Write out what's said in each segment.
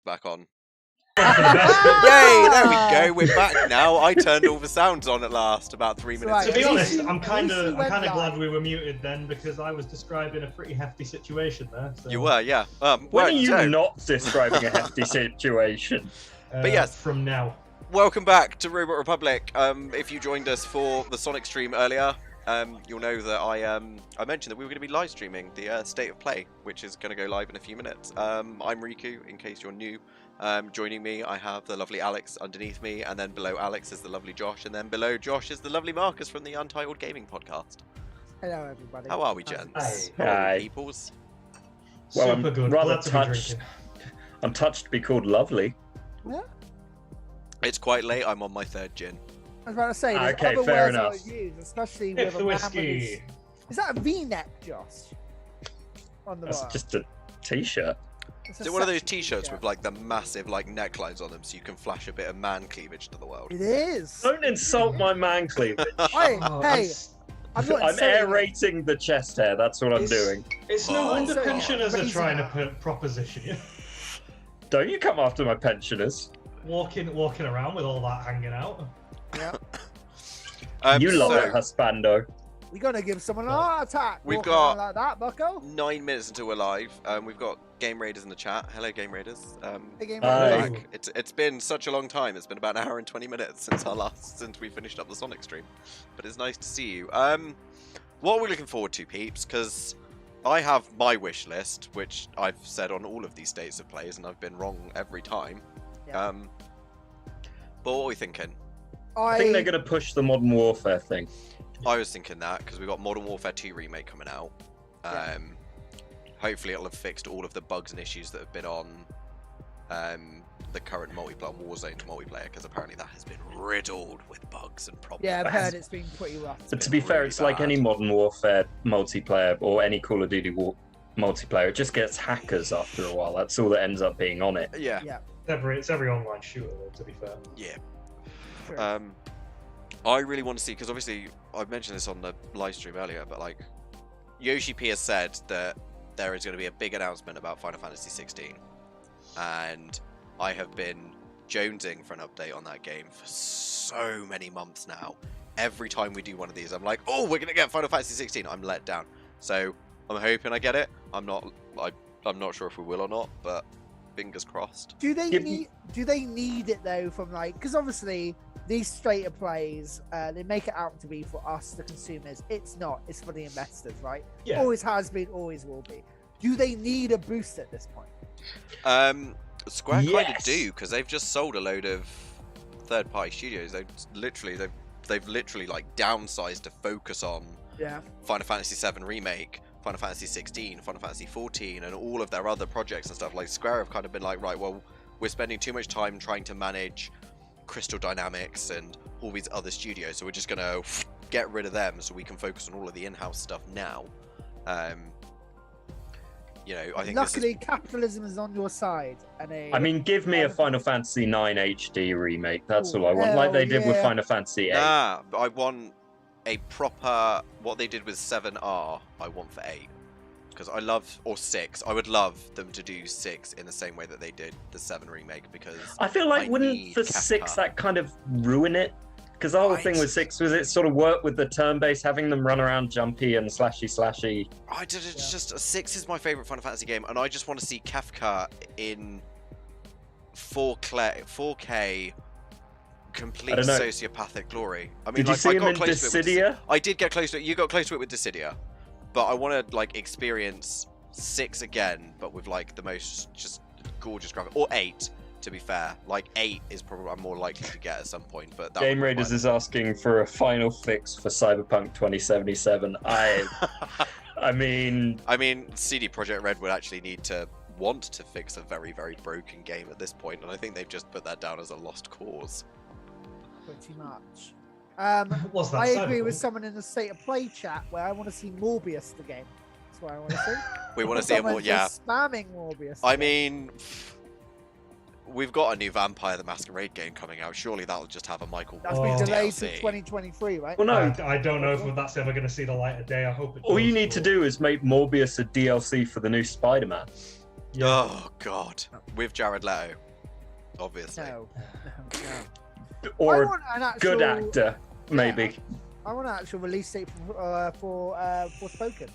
back on. For the best. Yay! There we go. We're back now. I turned all the sounds on at last about 3 minutes Right. To be ago. honest, you- I'm kind at least of you went glad live. we were muted then because I was describing a pretty hefty situation there. So, You were, yeah. When Right, are you so, not describing a hefty situation? But yes. from now. welcome back to Robot Republic. If you joined us for the Sonic stream earlier, you'll know that I mentioned that we were going to be live streaming the State of Play, which is going to go live in a few minutes. I'm Riku, in case you're new. Joining me, I have the lovely Alex underneath me, and then below Alex is the lovely Josh, and then below Josh is the lovely Marcus from the Untitled Gaming Podcast. Hello, everybody. How are we, gents? Hi. How are Hi. we, peoples? Well, Super I'm good. rather Glad to be touched. drinking. I'm touched to be called lovely. Yeah, It's quite late. I'm on my third gin. I was about to say, there's Okay, other fair words I enough. would use, especially Hit with a the man with whiskey. his... Is that a V-neck, Josh? On the That's bar. just a t-shirt. It's Is a it one of those sexy t-shirts t-shirt. with like the massive like necklines on them, so you can flash a bit of man cleavage to the world? It is. Don't insult my man cleavage. Hey, Oh, hey, it's, I'm not I'm insulting you. aerating the chest hair. That's what I'm It's- doing. it's no Oh. wonder So, pensioners are raising trying to that. proposition you. Don't you come after my pensioners. Walking around with all that hanging out. Yeah. You love so, it, Husbando. We're gonna give someone a heart attack. We've walking got- around like that, Bucko. 9 minutes until we're live. We've got Game Raiders in the chat. Hello, Game Raiders. Hey, Game Hi. Raiders. Back. It's been such a long time. It's been about an hour and 20 minutes since we finished up the Sonic stream, but it's nice to see you. What are we looking forward to, peeps? Because I have my wish list, which I've said on all of these states of plays, and I've been wrong every time. Yeah. But what are we thinking? I think they're going to push the Modern Warfare thing. I was thinking that because we've got Modern Warfare 2 remake coming out. Yeah. Hopefully it'll have fixed all of the bugs and issues that have been on the current multiplayer Warzone multiplayer, because apparently that has been riddled with bugs and problems. Yeah, I've heard it's been pretty rough. But to be fair, really it's like bad. any Modern Warfare multiplayer or any Call of Duty multiplayer. It just gets hackers after a while. That's all that ends up being on it. Yeah, Yeah. It's every online shooter, though, to be fair. yeah. True. I really want to see, because obviously I mentioned this on the live stream earlier, but like Yoshi P has said that there is going to be a big announcement about Final Fantasy 16, and I have been jonesing for an update on that game for so many months now. Every time we do one of these, I'm like, oh, we're going to get Final Fantasy 16. I'm let down. So I'm hoping I get it. I'm not sure if we will or not, but fingers crossed. Do they Give- need it though? From like, because obviously these straighter plays, they make it out to be for us, the consumers. It's not. It's for the investors, right? Yeah. Always has been, always will be. Do they need a boost at this point? Square kind of Yes. do, because they've just sold a load of third-party studios. They've literally like downsized to focus on Yeah. Final Fantasy 7 remake, Final Fantasy 16, Final Fantasy 14, and all of their other projects and stuff. Like Square have kind of been like, right, well, we're spending too much time trying to manage Crystal Dynamics and all these other studios, so we're just gonna get rid of them so we can focus on all of the in-house stuff now. I think Luckily, capitalism is on your side, and I mean, give me a Final Fantasy 9 HD remake. That's all I want. Hell Like they did with yeah. Final Fantasy 8. Nah, but I want a proper what they did with 7R. I want for 8, because I love, or 6. I would love them to do 6 in the same way that they did the 7 remake, because I feel like I wouldn't need for Kefka. 6 that kind of ruin it? Because the whole thing Right. with 6 was it sort of worked with the turn-based, having them run around jumpy and slashy. It's just 6 is my favorite Final Fantasy game, and I just want to see Kefka in 4K complete I don't know. sociopathic glory. I mean, Did you like, see I him got in close to it with Dissidia? I did get close to it. You got close to it with Dissidia, but I want to like experience 6 again, but with like the most just gorgeous graphics. Or 8, to be fair. Like 8 is probably I'm more likely to get at some point. But that Game would be Raiders mine. is asking for a final fix for Cyberpunk 2077. I mean, I mean, CD Projekt Red would actually need to want to fix a very, very broken game at this point, and I think they've just put that down as a lost cause. pretty much. What's that? I agree with Cyberpunk? someone in the State of Play chat where I want to see Morbius the game. That's what I want to see. We want to see it more, Someone's yeah. just spamming Morbius. I again. mean, we've got a new Vampire the Masquerade game coming out. Surely that'll just have a Michael. That's Oh. been delayed to DLC. 2023, right? well, no. I don't know if that's ever going to see the light of day. I hope it All does, you need to but- do is make Morbius a DLC for the new Spider-Man. Yeah. Oh God, with Jared Leto, obviously. No. I Or want an a actual, good actor, maybe. I want an actual release date for Forspoken.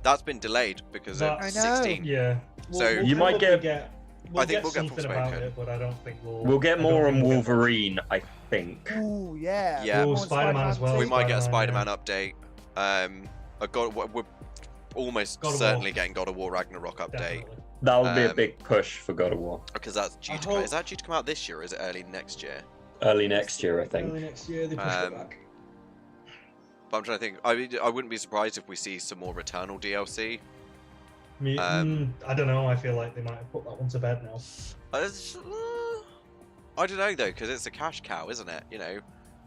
That's been delayed because of I know. 16. Yeah. So You might probably get- We'll I think get we'll get something about Forspoken. it, but I don't think we'll. We'll get I don't more think on we'll get much. Wolverine, I think. Ooh, yeah. Yeah. More Ooh, Spider-Man as well. We too. might get a Spider-Man, Spider-Man update. We're almost God of certainly War. getting God of War Ragnarok update Definitely. That'll be a Um, big push for God of War. because that's due I to come out. hope- Is that due to come out this year or is it early next year? Early next year, I think. Early next year, they push it Um, back. But I'm trying to think. I wouldn't be surprised if we see some more Returnal DLC. I don't know. I feel like they might have put that one to bed now. I don't know though, because it's a cash cow, isn't it? You know,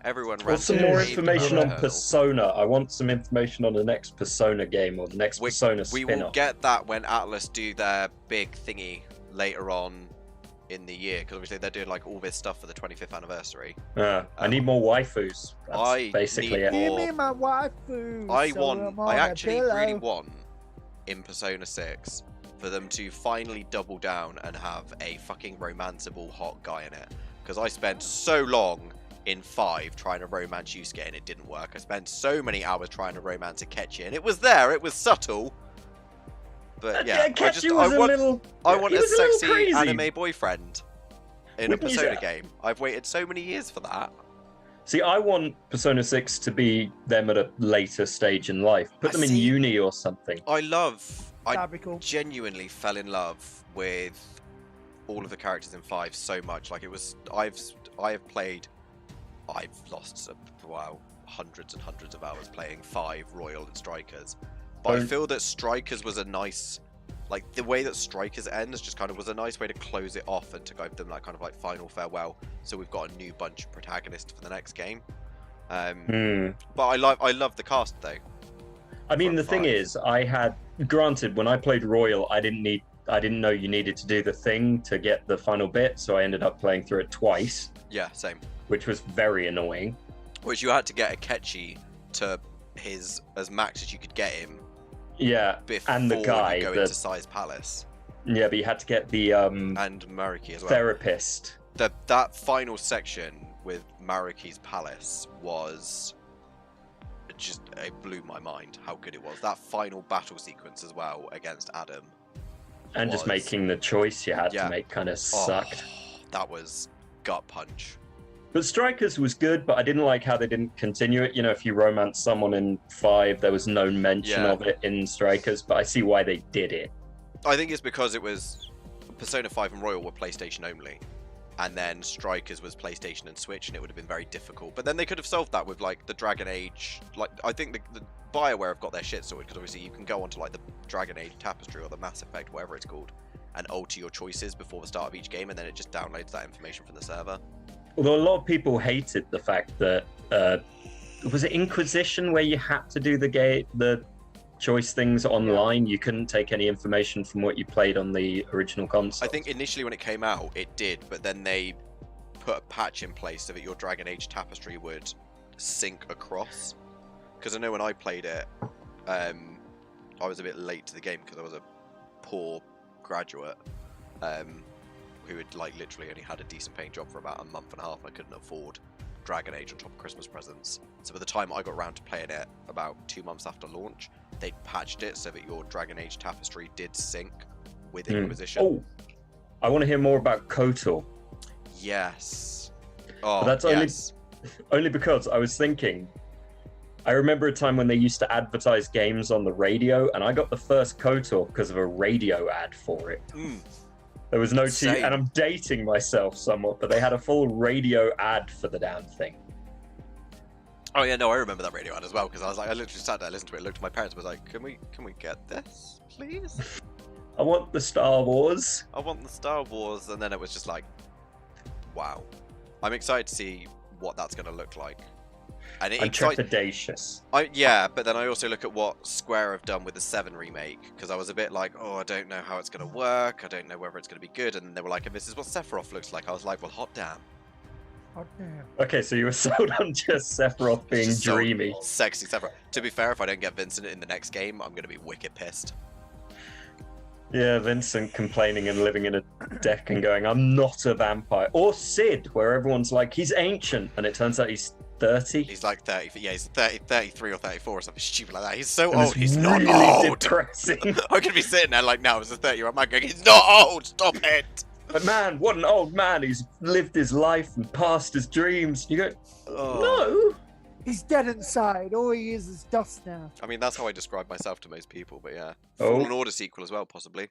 everyone. Well, some randomly more raved information about on Returnal. Persona. I want some information on the next Persona game or the next Persona We will spin-off. get that when Atlas do their big thingy later on in the year, because obviously they're doing like all this stuff for the 25th anniversary. I need more waifus. That's I basically need it. more- Give me my waifu. I actually really want in Persona 6 for them to finally double down and have a fucking romanceable hot guy in it. Because I spent so long in 5 trying to romance Yusuke and it didn't work. I spent so many hours trying to romance Akechi and it was there, it was subtle. But yeah, Akechi I was a want, little. I want he a was little sexy crazy. anime boyfriend in a Wouldn't you Persona say- game. I've waited so many years for that. See, I want Persona 6 to be them at a later stage in life. Put them in see- uni or something. I That'd be cool. genuinely fell in love with all of the characters in 5 so much. Like it was, I've lost hundreds and hundreds of hours playing 5 Royal and Strikers. But I Don't- feel that Strikers was a nice, like the way that Strikers ends just kind of was a nice way to close it off and to give them that kind of like final farewell. So we've got a new bunch of protagonists for the next game. But I love the cast though. I mean, From the thing 5. is, granted, when I played Royal, I didn't know you needed to do the thing to get the final bit, so I ended up playing through it twice, Yeah, same. which was very annoying. Which you had to get Akechi to his as max as you could get him Yeah, before and the guy, you go the- into Sai's Palace. yeah, but you had to get the And Mariki as well. therapist. That final section with Mariki's Palace was just, it blew my mind how good it was. That final battle sequence as well against Adam. And just was- making the choice you had Yeah. to make kind of Oh, sucked. that was gut punch. But Strikers was good, but I didn't like how they didn't continue it. You know, if you romance someone in 5, there was no mention Yeah. of it in Strikers, but I see why they did it. I think it's because it was Persona 5 and Royal were PlayStation only. And then Strikers was PlayStation and Switch, and it would have been very difficult. But then they could have solved that with like the Dragon Age. Like I think the BioWare have got their shit sorted because obviously you can go onto like the Dragon Age Tapestry or the Mass Effect, whatever it's called, and alter your choices before the start of each game, and then it just downloads that information from the server. Although a lot of people hated the fact that was it Inquisition where you had to do the choice things online. You couldn't take any information from what you played on the original console. I think initially when it came out, it did, but then they put a patch in place so that your Dragon Age Tapestry would sync across. Because I know when I played it, I was a bit late to the game because I was a poor graduate who had like literally only had a decent paying job for about a month and a half, and I couldn't afford Dragon Age on top of Christmas presents. So by the time I got around to playing it about 2 months after launch, they'd patched it so that your Dragon Age Tapestry did sync with Inquisition. Oh, I want to hear more about KOTOR. Yes. Oh, But that's yes. only because I was thinking. I remember a time when they used to advertise games on the radio, and I got the first KOTOR because of a radio ad for it. Mm. There was no Same. and I'm dating myself somewhat, but they had a full radio ad for the damn thing. Oh yeah, no, I remember that radio ad as well because I was like, I literally sat there, listened to it, looked at my parents, and was like, can we get this, please? I want the Star Wars. I want the Star Wars, and then it was just like, wow. I'm excited to see what that's going to look like. And it I'm excites. trepidatious. Yeah, but then I also look at what Square have done with the 7 remake because I was a bit like, oh, I don't know how it's going to work. I don't know whether it's going to be good. And they were like, and this is what Sephiroth looks like. I was like, well, hot damn. Oh, damn. Okay, so you were sold on just Sephiroth being Just so dreamy. Sexy Sephiroth. To be fair, if I don't get Vincent in the next game, I'm going to be wicked pissed. Yeah, Vincent complaining and living in a deck and going, I'm not a vampire. Or Sid, where everyone's like, he's ancient, and it turns out he's 30. He's like 30. Yeah, he's 30, 33 or 34 or something stupid like that. He's so And old. it's He's not really old. depressing. I could be sitting there like now as a 30-year-old man going, he's not old. Stop it. But man, what an old man. He's lived his life and passed his dreams. You go, no. He's dead inside. All he is dust now. I mean, that's how I describe myself to most people, but yeah. Oh. Fallen Order sequel as well, possibly.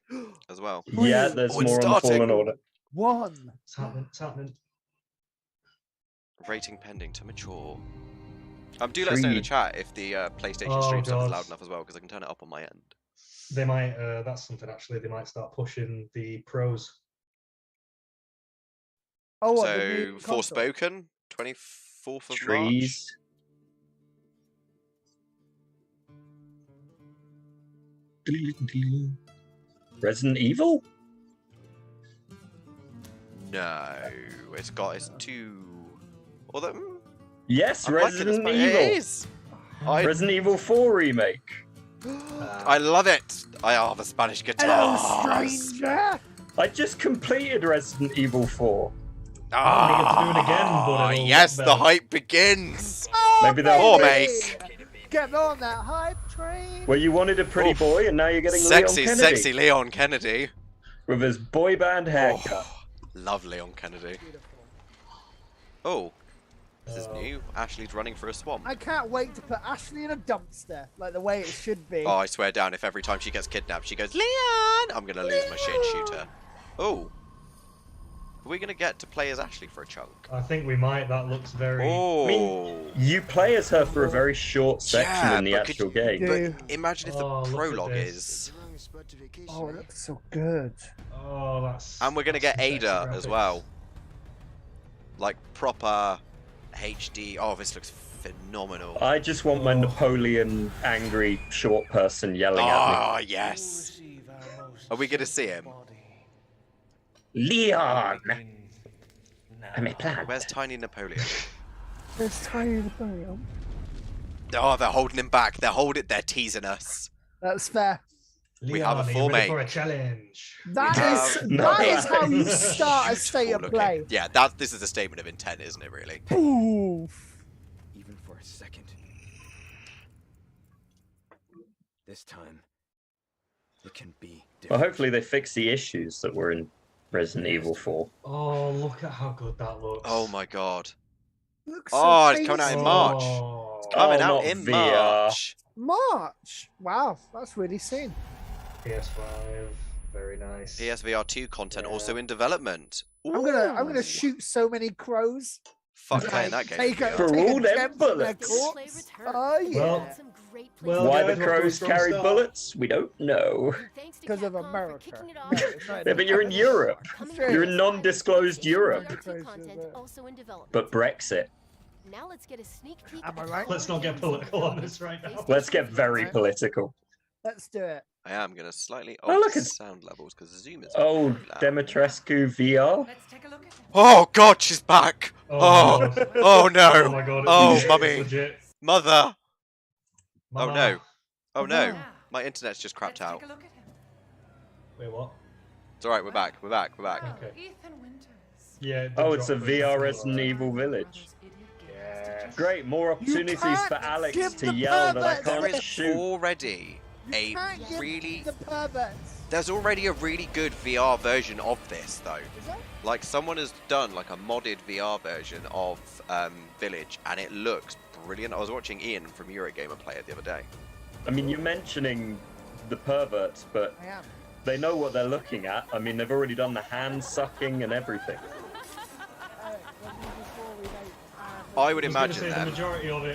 As well. Yeah, there's Oh, it's more on the starting. Fallen Order. One. It's happening. It's happening. Rating pending to mature. Do let us know in the chat if the PlayStation stream stuff is loud enough as well, because I can turn it up on my end. They might. That's something actually. They might start pushing the pros. Oh, what, the So, new console? Forspoken, 24th of March. Trees. Resident Evil? No, it's two. Although, Yes, I'm liking this, Resident but Evil. it is. Resident Evil 4 remake. I love it. I love the Spanish Hello, guitars. stranger. I just completed Resident Evil 4. Ah, We get to do it again, but it'll yes, look the better. hype begins. Maybe they'll Oh, baby. mate. Get on that hype train. Well, you wanted a pretty Oof. boy, and now you're getting Sexy, Leon Kennedy sexy Leon Kennedy. with his boy band haircut. Oh, love Leon Kennedy. Oh, this is new. Ashley's running for a swamp. I can't wait to put Ashley in a dumpster, like the way it should be. Oh, I swear down, if every time she gets kidnapped, she goes, Leon! I'm going to lose my shit and shoot her. Oh. Are we going to get to play as Ashley for a chunk? I think we might. That looks very. Oh. I mean, you play as her for a very short section Yeah, in the but actual could game. But imagine if the Oh, look at prologue this. is... Oh, it looks so good. Oh, that's. And we're going to get that's some Ada sexy as graphics. well. Like, proper HD. Oh, this looks phenomenal. I just want my Oh. Napoleon angry short person yelling at Oh, yes. Are we going to see him? me. Leon! I'm a plant. Where's Tiny Napoleon? There's Tiny Napoleon. Oh, they're holding him back. They're teasing us. That's fair. We have a Leon, are you full ready mate. for a challenge. That have is no that is how you plans. start a state of Beautiful play. looking. Yeah, this is a statement of intent, isn't it, really? Oof. Even for a second. This time, it can be Well, different. hopefully they fix the issues that were in Resident Evil 4. Oh, look at how good that looks. Oh my god. Looks so Oh, it's coming out in tasty. March. Oh. Coming Oh, out not in VR. March. March. Wow, that's really soon. PS5, very nice. PSVR 2 content Yeah. also in development. I'm gonna Ooh. shoot so many crows. Fuck playing that game. Take a, For take all a them gem from their bullets. corpse. Oh yeah. Well, Well, Why guys, the off to a crows strong carry start. bullets? We don't know. Because of America. No, it's not Yeah, but you're in Europe. You're in non-disclosed Europe. But Brexit. Now let's get a sneak peek. Am I at the right? Let's not get political on this right now. Let's get very political. Let's do it. I am going to slightly Oh, alter look, it's- sound levels because the zoom is Oh, very loud. Demetrescu VR? Oh god, she's back! Oh, Oh, my God. oh no! Oh my god. it's Oh, legit, mummy. it's legit. Mother! Oh Mama. no. Oh no. Wow. My internet's just crapped out. Wait, what? It's alright, we're back, we're back, we're back. Okay. Yeah. it did Oh, it's a drop, but it's VR still Resident alright. Evil Village. Yeah. Great, more opportunities can't for Alex give to the yell that I perverts There can't is shoot. already You a can't give really... the perverts. There's already a really good VR version of this though. Is that? Like someone has done like a modded VR version of Village and it looks brilliant. I was watching Ian from Eurogamer play it the other day. I mean, you're mentioning the perverts, but I am. they know what they're looking at. I mean, they've already done the hand sucking and everything. Alright, when we before we make, I would I was gonna imagine say them.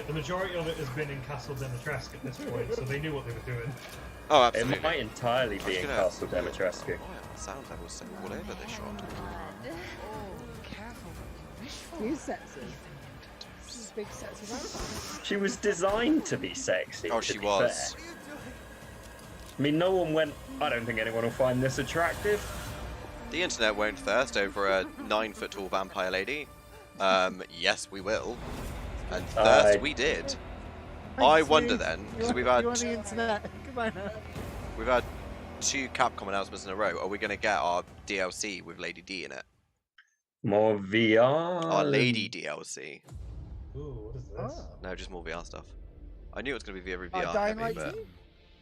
the majority of it has been in Castle Demetresque at this point, so they knew what they were doing. Oh, It absolutely. might entirely be in gonna- Castle Demetrescu. Wow, the sound levels so all over this shot. He's sexy. This is big sexy vampire. She was designed to be sexy. Oh, to she be was. fair. I mean, no one went, I don't think anyone will find this attractive. The internet won't thirst over a 9-foot tall vampire lady. Yes, we will. And thirst Aye. we did. Thanks, I wonder dude. then, You because want- we've You on had the internet? Come on now. we've had 2 Capcom announcements in a row, are we going to get our DLC with Lady D in it? More VR. Our Lady DLC. Ooh, what is this? Oh. No, just more VR stuff. I knew it was going to be very Oh, VR Dying heavy, Light but 2?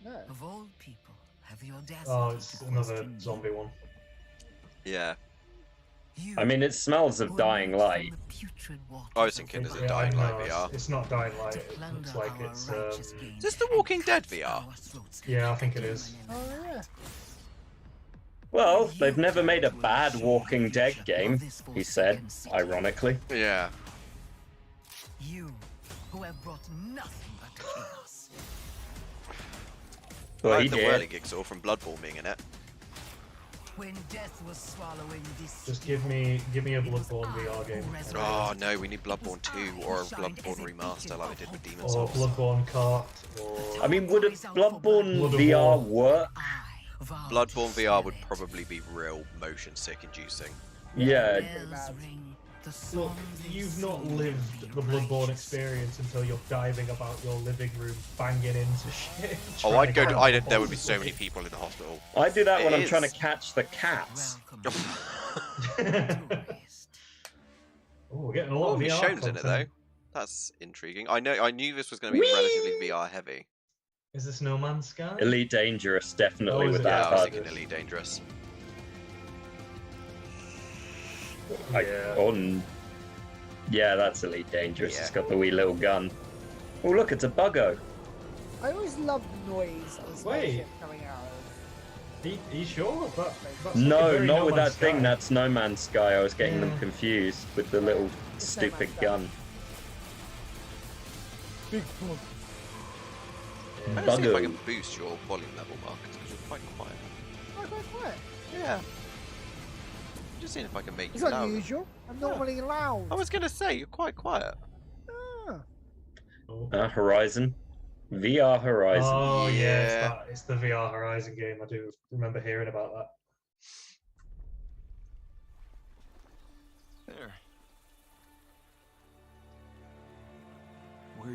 No. Of all people, have the audacity Oh, it's to another question zombie one. yeah. you, I mean, it smells of who Dying emerged from Light. the putrid waters I was of thinking, the is it Yeah, Dying Light no, VR? It's not Dying Light. to It plunder looks like our it's righteous gains Is this The and Walking Dead thrust VR? our throats Yeah, I like think a it is. demon Oh, yeah. Well, they've never made a bad Walking Dead game, he said, ironically. Yeah. You, who have brought nothing but chaos. Well, I he like the did. Whirligig from Bloodborne being in it. When death was swallowing this Just give me a Bloodborne VR game. Oh no, we need Bloodborne 2 or a Bloodborne remaster like we did with Demon Or Souls. Bloodborne Kart, or I mean, would a Bloodborne Blood of VR War. work? Bloodborne VR would probably be real motion sick inducing. Yeah. look, you've not lived the Bloodborne experience until you're diving about your living room, banging into shit. Oh, trying I'd to go. get To, out there of would be so the many people in the hospital. I do that when It I'm trying to is. catch the cats. Oh, we're getting a lot Oh, of VR Michonne's in it though. content. That's intriguing. I knew this was going to be relatively VR heavy. Is this No Man's Sky? Elite Dangerous, definitely Oh, is with it? Yeah, that I was HUD. thinking Elite Dangerous. Yeah. Yeah, that's Elite Dangerous. Yeah. It's got the wee little gun. Oh, look, it's a buggo. I always love the noise of the Wait. spaceship coming out of. Are you sure? That's No, like a very not No with that Man's thing. Sky. That's No Man's Sky. I was getting them Yeah. confused with the little It's No Man's stupid Sky. gun. Big bug. Yeah. I'm going to see if I Buggo. can boost your volume level, Marcus, because you're quite quiet. Oh, quite quiet. Yeah. I'm just seeing if I can make It's you louder. unusual. I'm normally loud. I was going to say, you're quite quiet. Ah. Oh. Horizon. VR Horizon. Oh yeah, Yeah. it's the VR Horizon game. I do remember hearing about that. There.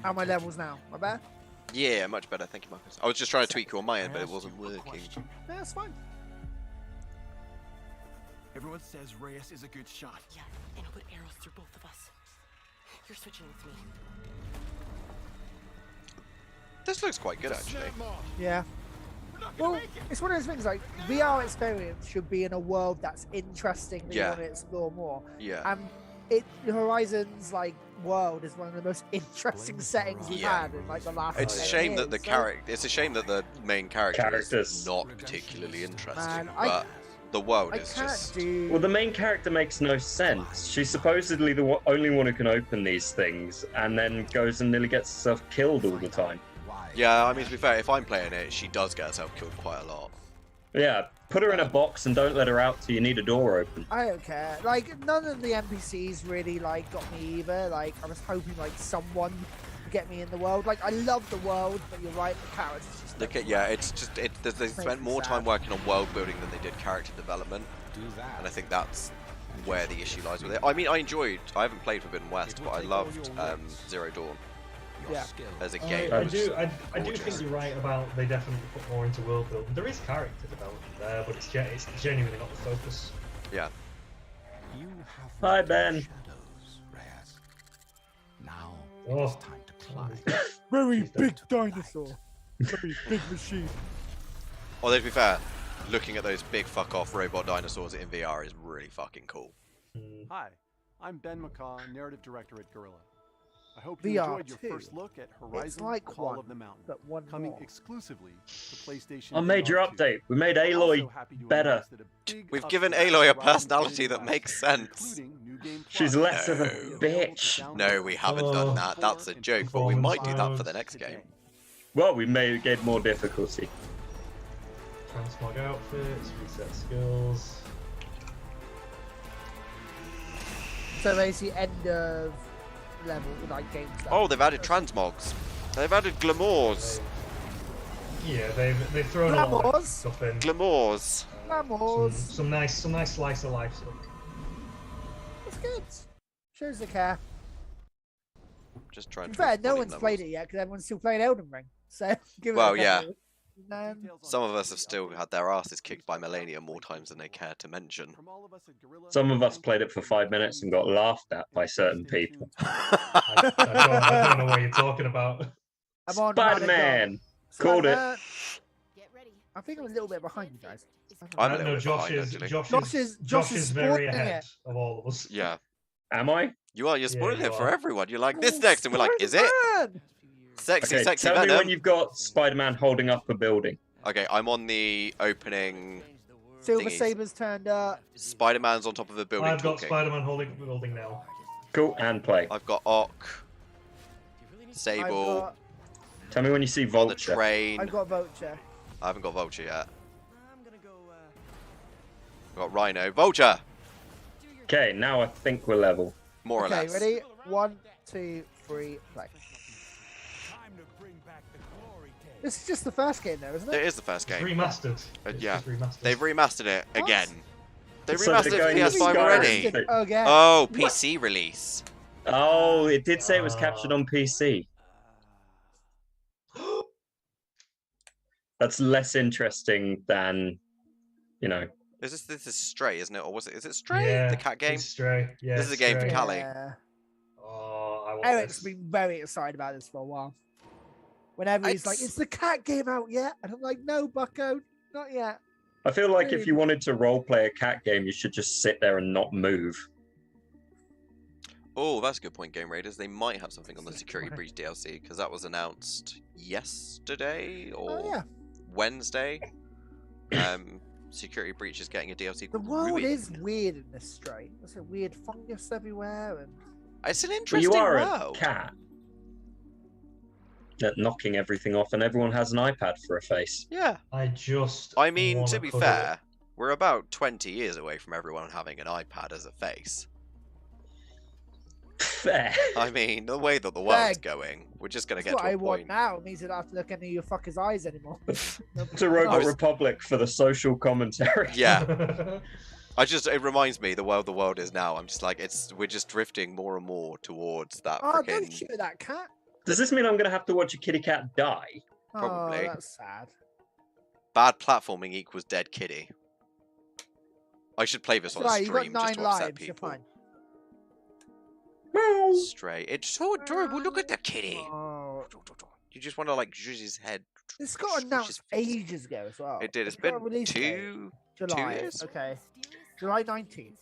How are my levels now? My bad? Yeah, much better. Thank you, Marcus. I was just trying to tweak you on my end, but it wasn't working. Yeah, that's fine. Everyone says Reyes is a good shot. Yeah, and I'll put arrows through both of us. You're switching with me. This looks quite good, actually. Yeah. Well, it's one of those things like VR experience should be in a world that's interesting that you Yeah. want to explore more. Yeah. And Horizon's like world is one of the most interesting settings we've Yeah. had in like the last. It's a 10 shame that the years, so- character. It's a shame that the main character is Characters. not particularly interesting, Man, but the world I is can't just. do. Well, the main character makes no sense. She's supposedly the only one who can open these things, and then goes and nearly gets herself killed all the time. Yeah, I mean to be fair, if I'm playing it, she does get herself killed quite a lot. Yeah, put her in a box and don't let her out till you need a door open. I don't care. Like none of the NPCs really like got me either. Like I was hoping like someone would get me in the world. Like I love the world, but you're right, the characters just. Look don't at yeah, work. it's just they Makes spent me more sad. time working on world building than they did character development, and I think that's where the issue lies with it. I mean, I haven't played Forbidden West, but I loved Zero Dawn Yeah. as a game. I It was do gorgeous. think you're right about they definitely put more into world building. There is character development there, but it's genuinely not the focus. Yeah. Hi, Ben. Now Oh. it's time to climb. Very She's big dead. dinosaur. Very big machine. Although to be fair, looking at those big fuck off robot dinosaurs in VR is really fucking cool. Mm. Hi, I'm Ben McCaw, narrative director at Gorilla. I hope you VR enjoyed your too. first look at Horizon like Call one, of the Mountain, But one coming more. exclusively to PlayStation. A major VR 2. update. We made I'm Aloy also happy to better. announce that a big We've update given to Aloy a Horizon personality Forbidden that makes West, sense. including New Game She's Plus, less of a will be available to bitch. download No, we haven't done Oh. that. That's a joke, but we might do that for the next today. game. Well, we made it more difficulty. Transmog outfits, reset skills. So basically, end of level like game stuff. Oh, they've added transmogs. They've added glamours. Yeah, they've thrown a lot of Glamours? stuff in. Glamours. Glamours. Some nice slice of life stuff. That's good. Shows the care. Just To trying be to. fair, tweak no volume one's played levels. it yet because everyone's still playing Elden Ring. So give it Well, a yeah. couple. then Some of us have still had their asses kicked by Millennium more times than they care to mention. From all of us at Gorilla, Some of us played it for 5 minutes and got laughed at by certain PlayStation people. 2. I don't know what you're talking about. I'm on Radical. Spider-Man! Called it. Spider-Man. Get ready. I think I'm a little bit behind you guys. I'm a No, little bit Josh behind, is actually. Josh is very spoiling ahead it. of all of us. Yeah. Am I? You are. You're Yeah, spoiling you it for are. everyone. You're like, this next, and we're like, is it? Spider-Man! Sexy, Okay, sexy tell me Venom. when you've got Spider-Man holding up a building. Okay, I'm on the opening. Silver Thingies. Sabers turned up. Spider-Man's on top of a building I've got talking. Spider-Man holding the building now. Cool, and play. I've got Ock, I've Sable, got, Tell me when you see on the Vulture. train. I've got Vulture. I haven't got Vulture yet. I'm gonna go, I've got Rhino. Vulture! Okay, now I think we're level. More or Okay, less. ready? 1, 2, 3, play. Time to bring back the glory days. This is just the first game, though, isn't It it? is the first It's game. remastered. It's Yeah. just remastered. They've remastered it What? again. They So remastered they're it for going to PS5 Skyrim. already. Again. Oh, PC release. Oh, it did say it was captured on PC. That's less interesting than, you know. This is Stray, isn't it? Or was it? Is it Stray? Yeah, The cat game? It's Stray. Yeah, This is a game for Stray. Cal- Callie. Yeah. Oh, I want Eric's this. been very excited about this for a while. Whenever he's like, It's- "Is the cat game out yet?" And I'm like, "No, Bucko, not yet." I feel like if you wanted to roleplay a cat game, you should just sit there and not move. Oh, that's a good point, Game Raiders. They might have something on the Security Breach DLC because that was announced yesterday or Oh yeah, Wednesday. Security Breach is getting a DLC. the called world is Ruined. weird in this Stray. There's a weird fungus everywhere, and It's an But interesting you are world. a cat. At knocking everything off, and everyone has an iPad for a face. Yeah. I mean, wanna to be cuddle fair, it. we're about 20 years away from everyone having an iPad as a face. Fair. I mean, the way that the world's going, we're just going to that's get what to I a want point. now. It means I don't have to look any of your fuckers' eyes anymore. To Robot was- Republic for the social commentary. Yeah. It reminds me the world is now. I'm just like, we're just drifting more and more towards that Oh, don't freaking. shoot that cat. Does this mean I'm going to have to watch a kitty cat die? Probably. Oh, that's sad. Bad platforming equals dead kitty. I should play this on a Right, you got stream just 9 to upset lives. You're people. fine. Stray. It's so adorable. Look at the kitty. Oh, You just want to like zhuzh his head. this got Squish announced his face. ages ago as well. It did. It's got a been release date. July. years? Okay. July 19th.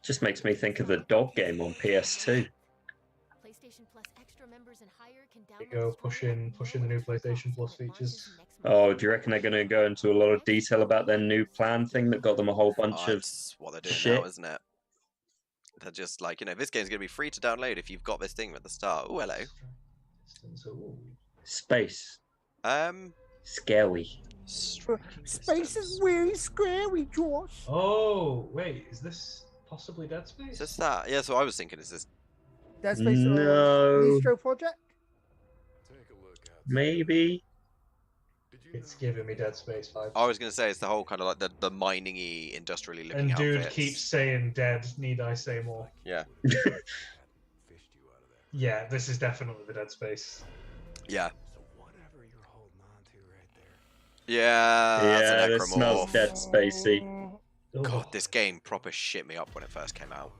Just makes me think of the dog game on PS2. PlayStation Plus extra members and higher can There you download go, this pushing the new PlayStation Plus program features. next month. Oh, do you reckon they're going to go into a lot of detail about their new plan thing that got them a whole bunch of... That's what they're doing shit. now, isn't it? They're just like, this game's going to be free to download if you've got this thing at the start. Oh, hello. Ooh. Space. Scary. Space is really scary, Josh. Oh, wait, is this possibly Dead Is Space? this that? Yeah, so I was thinking, is this... Dead Space No. Bistro Project? Maybe. It's giving me Dead Space vibes. I was going to say it's the whole kind of like the mining-y, industrially looking And dude outfits. keeps saying dead, need I say more? Yeah. Yeah, this is definitely the Dead Space. Yeah. So whatever you're holding on to right there. Yeah, Yeah, that's a this smells necromorph. Dead Spacey. God, this game proper shit me up when it first came out.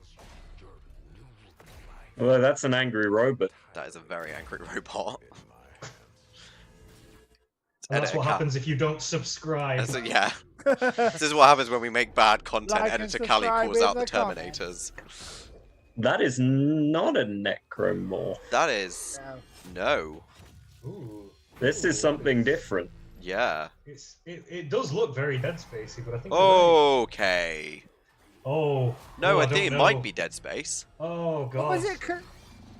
Well, that's an angry robot. That is a very angry robot. And that's Editor what Cal- happens if you don't subscribe. That's yeah. This is what happens when we make bad content. Like and Editor Callie subscribe calls in out the the comments. Terminators. That is not a necromorph. That is no. Ooh. This is something different. Yeah. It does look very Dead Spacey, but I think. Okay. Oh. No, oh, I don't think it know. might be Dead Space. Oh What god. was it?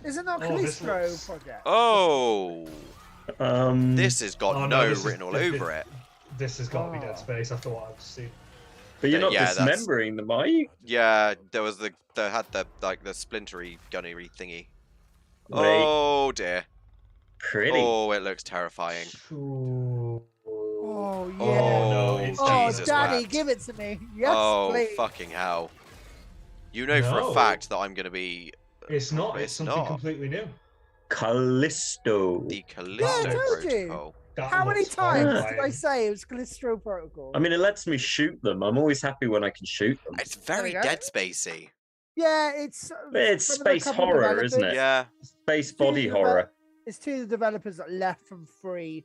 Is it not Oh, this Callisto looks- Project? Oh, Mm. this has got Oh, no this is- written all this- over it. This has got to be Oh. Dead Space after what I've seen. But you're not Yeah, that's- dismembering them, are you? Yeah, there was they had the splintery gunnery thingy. Wait. Oh dear. Pretty. Oh, it looks terrifying. Ooh. Oh, yeah. Oh, no, it's Oh, Jesus Daddy, wept. give it to me. Yes, Oh, please. fucking hell. You know for a No. fact that I'm going to be It's not. It's It's something not. completely new. Callisto. the Callisto told you. Protocol. That How many looks times did I horrifying. say it was Callisto Protocol? I mean, it lets me shoot them. I'm always happy when I can shoot them. It's very we go. Dead Spacey. Yeah, it's It's some of the space couple horror, isn't it? developers- Yeah. Space two body develop- horror. It's two of the developers that left from free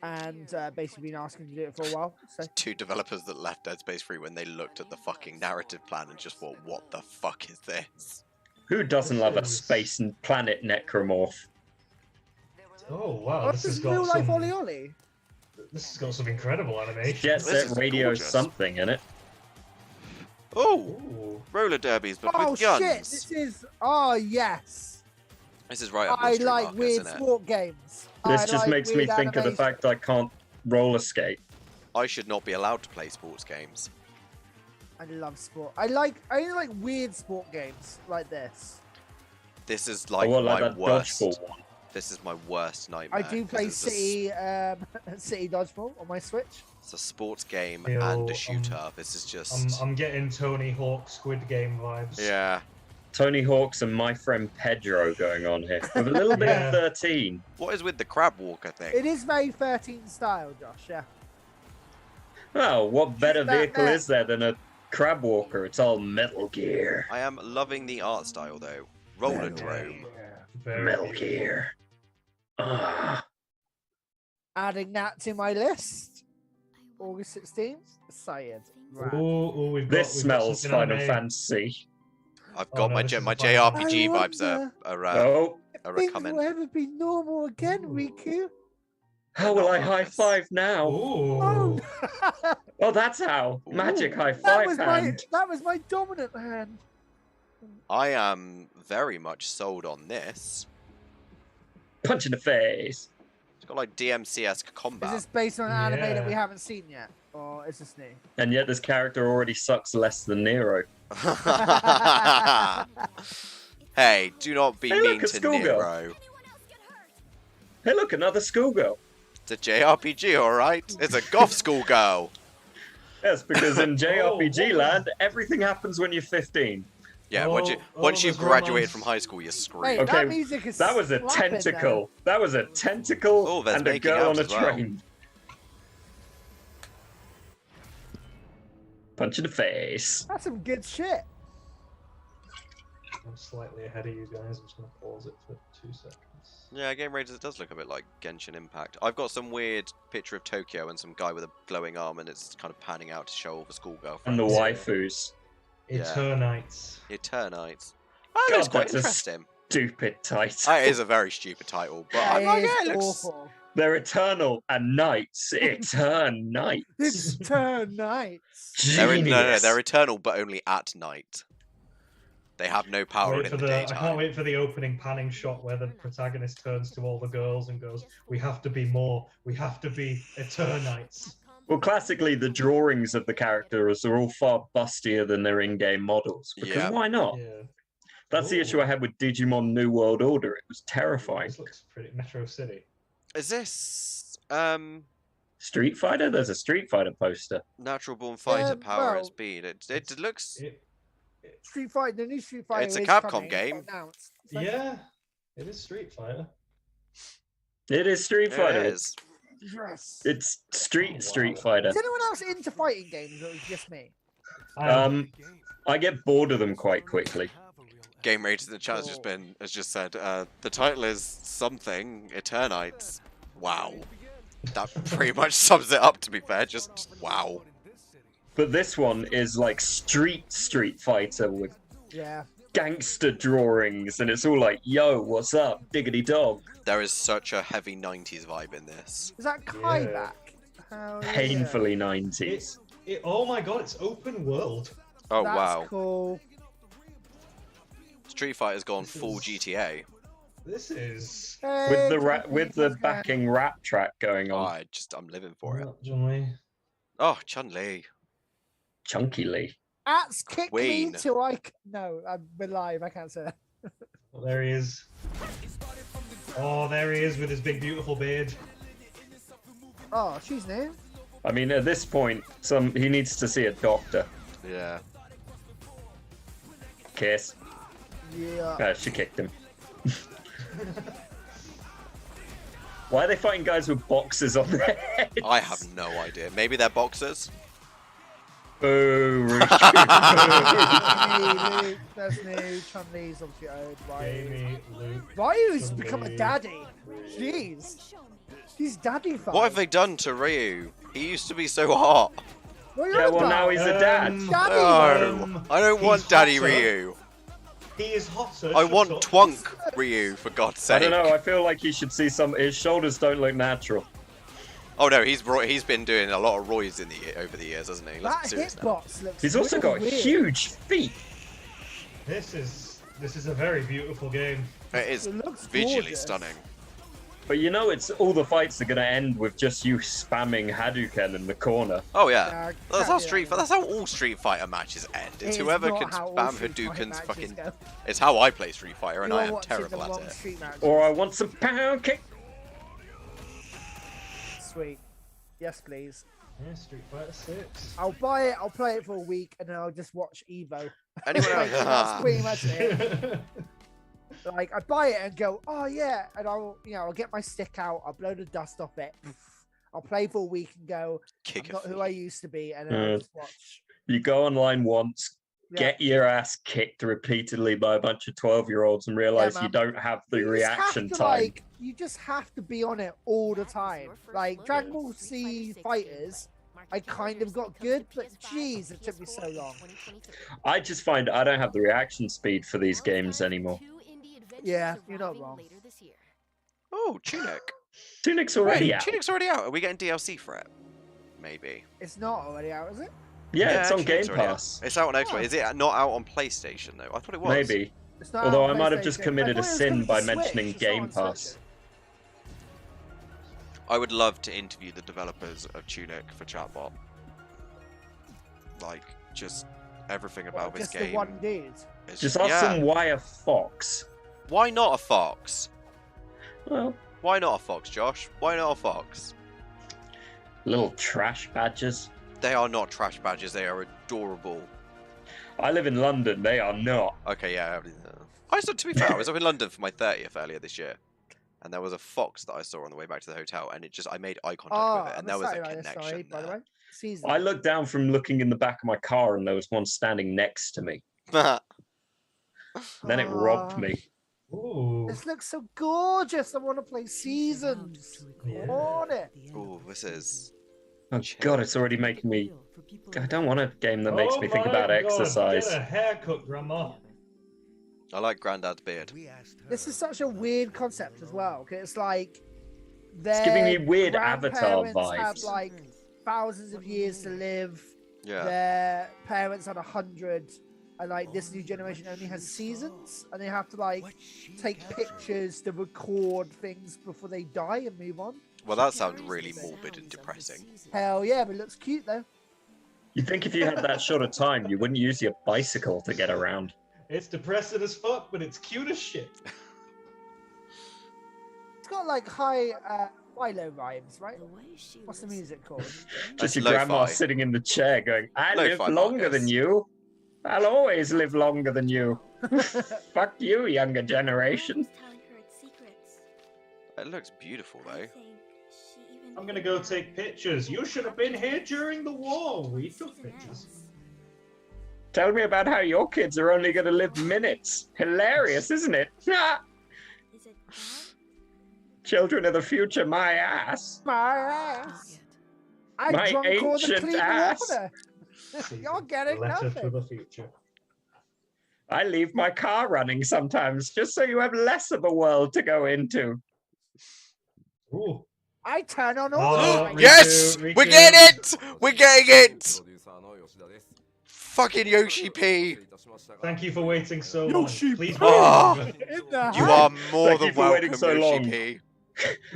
and basically been asking to do it for a while. So 2 developers that left Dead Space 3 when they looked at the fucking narrative plan and just thought, what the fuck is this? Who doesn't love a This is- space and planet necromorph? Oh wow, this this has is got real life some. Ollie Ollie. This has got some incredible animation. Jet This Set is Radio gorgeous. something in it. Oh! Ooh. Roller derbies, but Oh with guns. shit! This is yes. This is right up I your street, like Marcus, weird isn't it? sport games. This I just like makes me weird think of the animation. fact I can't roller skate. I should not be allowed to play sports games. I love sport. I only like weird sport games like this. This is like I want my like that worst. dodgeball one. This is my worst nightmare. I do 'cause play it's a s- City City Dodgeball on my Switch. It's a sports game Feel, and a shooter. This is just. I'm getting Tony Hawk Squid Game vibes. Yeah. Tony Hawk's and my friend Pedro going on here with a little bit Yeah. of 13. What is with the crab walker thing? It is very 13 style, Josh. Yeah. Oh, what better that vehicle there. is there than a crab walker? It's all Metal Gear. I am loving the art style though. Roller drome. Very Metal beautiful. Gear. Ah, Adding that to my list. August 16th. Syed. Right. Ooh, we've got, this we've got smells something Final anime. Fantasy. I've Oh, got no, my this is my fun. JRPG I vibes wonder Oh, are Things coming. will ever be normal again, Ooh. Riku. how will I Not high Marcus. five now? Ooh. Oh, Oh, that's how. Magic high that five was my hand. dominant hand. I am very much sold on this. Punch in the face. It's got like DMC-esque Is combat. this based on an anime that we Yeah. haven't seen yet, or is this new? And yet this character already sucks less than Nero. Hey, do not be Hey, look, mean a to schoolgirl. Nero. Hey, look, another schoolgirl. It's a JRPG, alright? It's a goth schoolgirl. Yes, because in JRPG Oh, land, everything happens when you're 15. Yeah, Oh, once oh, you've there's graduated romance. from high school, you're screwed. Wait, Okay, that music is That was a slapping, man. tentacle. That was a tentacle Oh, there's and a making girl out on a as well. train. Punch in the face. That's some good shit. I'm slightly ahead of you guys. I'm just going to pause it for 2 seconds. Yeah, Game Raiders, it does look a bit like Genshin Impact. I've got some weird picture of Tokyo and some guy with a glowing arm, and it's kind of panning out to show all the schoolgirl And the friends. waifus. Yeah. Eternites. Eternites. Oh, God, that's quite that's a interesting. Stupid title. That is a very stupid title, but I'm like, That yeah, is it looks... awful. They're eternal and knights. Eternites. It's turn nights. They're, Genius. they're eternal, but only at night. They have no power Wait in for the I can't daytime. wait for the opening panning shot where the protagonist turns to all the girls and goes, "We have to be more. We have to be Eternites." Well, classically, the drawings of the characters are all far bustier than their in-game models. Because Yeah. why not? Yeah. That's the Ooh. issue I had with Digimon New World Order. It was terrifying. This looks pretty Metro City. Is this Street Fighter? There's a Street Fighter poster. Natural Born Fighter Power well, at Speed? It looks... Street Fighter, the new Street Fighter. It's a is Capcom coming, it's game. announced. So- Yeah, it is Street Fighter. It is Street Yeah, Fighter. it It's, is. Yes. it's Street Oh, wow. Street Fighter. Is anyone else into fighting games, or is it just me? I get bored of them quite quickly. Game Raiders in the chat has just said the title is something Eternites. Wow, that pretty much sums it up. To be fair, just wow. But this one is like Street Fighter with Yeah. gangster drawings, and it's all like, yo, what's up, diggity dog? There is such a heavy '90s vibe in this. Is that Kai back? Hell yeah. Painfully 90s. Oh my god, it's open world. Oh That's wow, cool. Street Fighter's gone This full is- GTA. This is. With the Hey, with the backing rap track going Oh, on. I'm living for it. John Lee. Oh, Chun-Li. Chunky Lee. Ats kick Queen. me till I. No, I'm live. I can't say that. Oh, there he is. Oh, there he is with his big beautiful beard. Oh, she's new. I mean, at this point, he needs to see a doctor. Yeah. Kiss. Yeah. She kicked him. Why are they fighting guys with boxes on their heads? I have no idea. Maybe they're boxers. Boo, Riku. That's me, Luke. That's me. Chun-Li's obviously owned. Jamie, Luke. Ryu's Chun-Li. become a daddy. Jeez. He's daddy fun. What have they done to Ryu? He used to be so hot. What are you Yeah, on well, now about? he's a dad. Daddy. No, I don't He's want Daddy hotter. Ryu. He is hotter. I shut want up. Twunk Ryu, for God's I sake. don't know. I feel like he should see some. His shoulders don't look natural. Oh no, he's been doing a lot of Roys over the years, hasn't he? Let's be That serious now. hitbox looks He's also real got weird. huge feet. This is a very beautiful game. It is It looks visually gorgeous. stunning. But you know, it's all the fights are gonna end with just you spamming Hadouken in the corner. Oh yeah, Yeah, that's how yeah. that's how all Street Fighter matches end. It's It is whoever not can how all spam Street Fighter Hadoukens matches fucking. go. It's how I play Street Fighter, and You I are am watching terrible the at wrong it. street match. Or I want some pound kick. Sweet. Yes, please. Yeah, Street Fighter 6. I'll buy it. I'll play it for a week, and then I'll just watch Evo. Anyone Like, that's else? pretty much it. Like I buy it and go, oh yeah, and I'll get my stick out. I'll blow the dust off it. I'll play for a week and go, Kick I'm a not who feet. I used to be, and then I'll Uh, just watch. You go online once, Yeah. get your ass kicked repeatedly by a bunch of 12-year-olds, and realize you man. don't have the You just have reaction to, time. Like, you just have to be on it all the time. Like Dragon Ball Z Fighters, I kind of got good, but jeez, it took me so long. I just find I don't have the reaction speed for these games anymore. Yeah, you're not wrong. Oh, Tunic. Tunic's already Wait, out. Tunic's already out. Are we getting DLC for it? Maybe. It's not already out, is it? Yeah, it's on Tunic's Game already out. Pass. It's out on Xbox. Oh. Is it not out on PlayStation though? I thought it was. Maybe. It's not Although on I might have just PlayStation. committed I a thought it was sin coming to by Switch. mentioning It's not on Game Switch. Pass. I would love to interview the developers of Tunic for chatbot. Like, just everything about What, this just game. the one dude. is Just ask yeah. them why a fox. Why not a fox? Well, Why not a fox, Josh? Why not a fox? little trash badgers. They are not trash badges. They are adorable. I live in London. They are not. Okay, yeah. To be fair, I was up in London for my 30th earlier this year, and there was a fox that I saw on the way back to the hotel, and I made eye contact Oh, with it, and I'm there was a excited about this, connection sorry, by the there. way. Season. I looked down from looking in the back of my car, and there was one standing next to me. Then it robbed Aw. me. Ooh. This looks so gorgeous. I want to play Seasons. Yeah. I want it. Oh, this is. Oh god, it's already making me. I don't want a game that makes me think Oh about my God, exercise. Get a haircut, Grandma. I like Grandad's beard. This is such a weird concept as well. 'Cause it's like It's giving me their weird Avatar grandparents Have vibes. like thousands of years to live. Yeah. Their parents had 100, and like this new generation only has seasons, and they have to like take pictures to record things before they die and move on. Well, that sounds really morbid and depressing. Hell yeah, but it looks cute though. You think if you had that short of time, you wouldn't use your bicycle to get around? It's depressing as fuck, but it's cute as shit. It's got like high Philo vibes, right? What's the music called? Just your lo-fi. grandma sitting in the chair going, I live Lo-fi longer Marcus. than you. I'll always live longer than you. Fuck you, younger generation. It looks beautiful though. I'm gonna go take pictures. You should have been here during the war. We took pictures. Tell me about how your kids are only going to live minutes. Hilarious, isn't it? Children of the future, my ass. My ass. I My drunk all the ancient clean ass. water. You're getting Letter to nothing. the future. I leave my car running sometimes just so you have less of a world to go into. Ooh. I turn on Oh, all the Riku, Yes! Riku. We're getting it! We're getting it! Fucking Yoshi P! Thank you for waiting so long. Yoshi Please Ah. wait. in the You house. are more Thank than you for waiting welcome, so Yoshi long. P.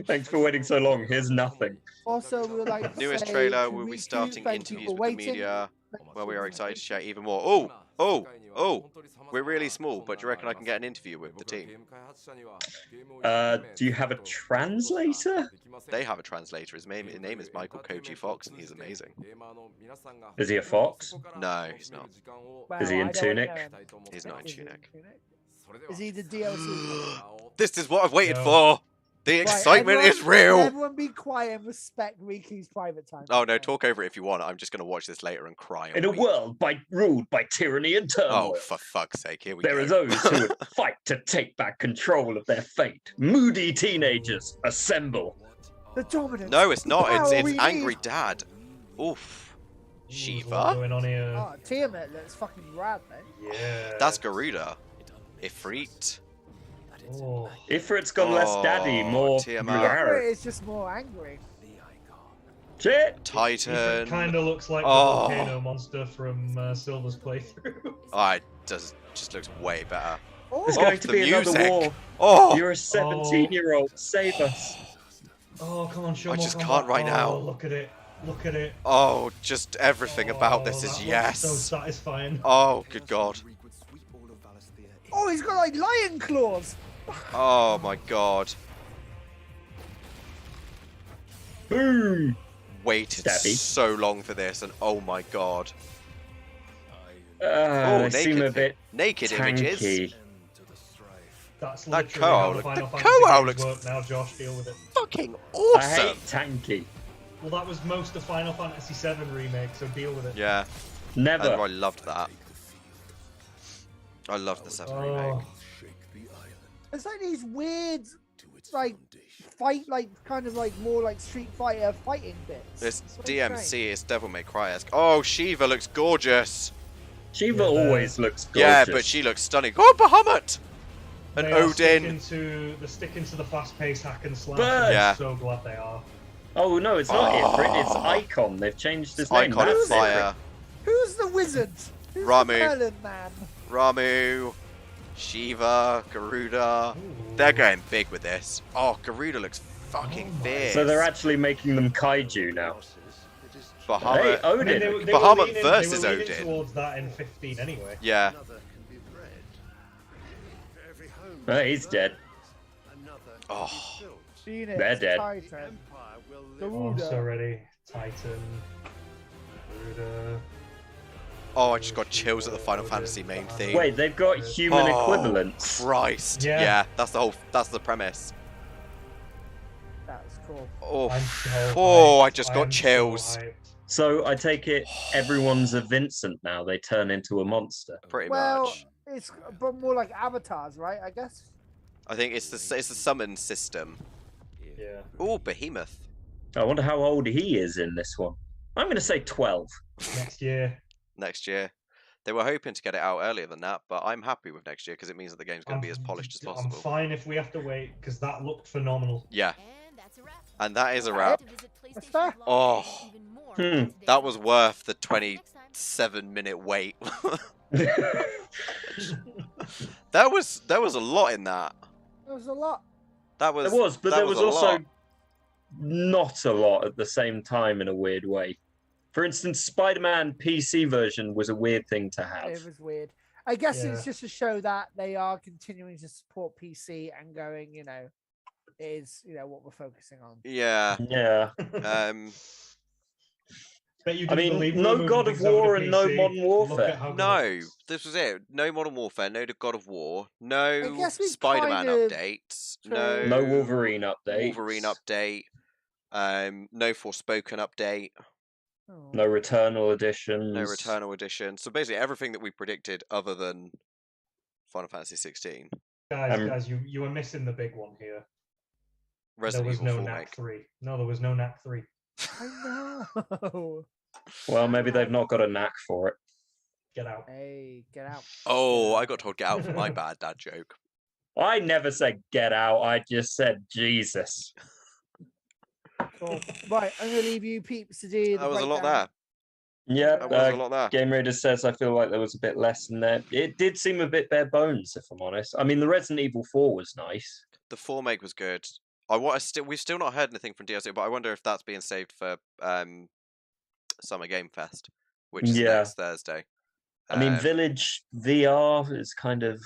Thanks for waiting so long. Here's nothing. Also, we would like to Newest say trailer to will be Riku, starting thank you interviews for with the waiting. media, where we are excited to share even more. Oh! We're really small, but do you reckon I can get an interview with the team? Do you have a translator? They have a translator. His name is Michael Koji Fox, and he's amazing. Is he a fox? No, he's not. Well, Is he in I don't Tunic? know. He's not in Is he Tunic. Is he the DLC? This is what I've waited No. for! The Right, excitement is everyone- real. Everyone be quiet and respect Riku's private time. Oh no, Okay. talk over it if you want. I'm just gonna watch this later and cry. And In a weep. world ruled by tyranny and turmoil, Oh, for fuck's sake! Here we there go. are those who would fight to take back control of their fate. Moody teenagers assemble. The dominance. No, it's the not. power It's we angry need. dad. Oof. There's a lot Shiva. going on here. Oh, Tiamat looks fucking rad, man. Yeah. That's Garuda. Ifrit. Oh. Ifrit's got less daddy, Oh, more. Tiamat. Ifrit is just more angry. Shit! Titan. Kind of looks like Oh. the volcano monster from Silver's playthrough. Oh, it just looks way better. Oh, There's Oh, going to the be another music. war. Oh, You're a 17-year-old. Save us. Oh, come on, show I more just combat. can't right now. Oh, look at it. Look at it. oh, just everything about this Oh, is that looks yes. So satisfying. Oh, good god. oh, he's got like lion claws. Oh my god. Boom! Waited Stabby. so long for this, and oh my god. They seem a bit naked images. tanky. That's That literally how Koa the look- Final the Fantasy Koa games looks work now, Josh. Deal with it. Fucking I awesome. hate tanky. Well, that was most of Final Fantasy VII remake, so deal with it. Yeah, Never. and I loved that. I loved the 7 remake. It's like these weird, like kind of like more like Street Fighter fighting bits. It's It's very DMC, strange. it's Devil May Cry-esque. Oh, Shiva looks gorgeous. Shiva Yeah, always looks gorgeous. Yeah, but she looks stunning. Oh, Bahamut! And They are Odin. they're sticking to the fast-paced hack and slash. But- and Yeah. I'm so glad they are. Oh no, it's not Ifrit, it's Oh. Icon. They've changed his name. Icon of That's Fire. Who's the wizard? Who's Ramu. the Merlin man? Ramu. Shiva. Garuda. Ooh. They're going big with this. Oh, Garuda looks fucking Oh my- fierce. So they're actually making them kaiju now. Hey, Bahamut. I mean, Odin. they were Bahamut leaning- versus they were leaning Odin. towards that in 15 anyway. Yeah. Oh, he's dead. Oh. Phoenix, They're dead. Titan, Oh, I'm so Garuda. ready. Titan. Garuda. Oh, I just got chills at the Final Fantasy main theme. Wait, they've got human Oh, equivalents. Christ. Yeah. Yeah, that's the premise. That was cool. Oh, I'm so oh, hyped. I just got am so chills. hyped. So I take it everyone's a Vincent now. They turn into a monster. Pretty Well, much. it's but more like avatars, right? I guess. I think it's the summon system. Yeah. Oh, Behemoth. I wonder how old he is in this one. I'm going to say 12. Next year. Next year. They were hoping to get it out earlier than that, but I'm happy with next year because it means that the game's going to be as polished as I'm possible. fine if we have to wait because that looked phenomenal. Yeah, And that's a wrap. and that is a wrap. That's fair. Oh. Hmm. That was worth the 27-minute wait. There was a lot in that. There was a lot. That was There was, but that there was a also lot. not a lot at the same time in a weird way. For instance, Spider-Man PC version was a weird thing to have. It was weird. I guess Yeah. it's just to show that they are continuing to support PC and going, it is, what we're focusing on. Yeah. Yeah. Bet you I didn't mean, believe we no were moving God of things over War to and no PC. Modern Look Warfare. at how good it No, is. this was it. No Modern Warfare, no God of War, I no guess we Spider-Man kind of updates, True. no No Wolverine update. Wolverine update, no Forspoken update, Oh. No Returnal editions. no Returnal edition. So basically everything that we predicted other than Final Fantasy 16. Guys, you were missing the big one here. Resident there was Evil no 4 NAC make. 3. No, there was no NAC 3. I know. Well, maybe they've not got a knack for it. Get out. Hey, get out. Oh, I got told get out for my bad dad joke. I never said get out. I just said Jesus. Cool. Right, I'm gonna leave you peeps to do the That was a lot breakdown. there. Yeah, That was a lot there. Game Raider says I feel like there was a bit less in there. It did seem a bit bare bones, if I'm honest. I mean, the Resident Evil 4 was nice. The 4 make was good. We've still not heard anything from DLC, but I wonder if that's being saved for Summer Game Fest, which is Yeah. next Thursday. I mean, Um, Village VR is kind of.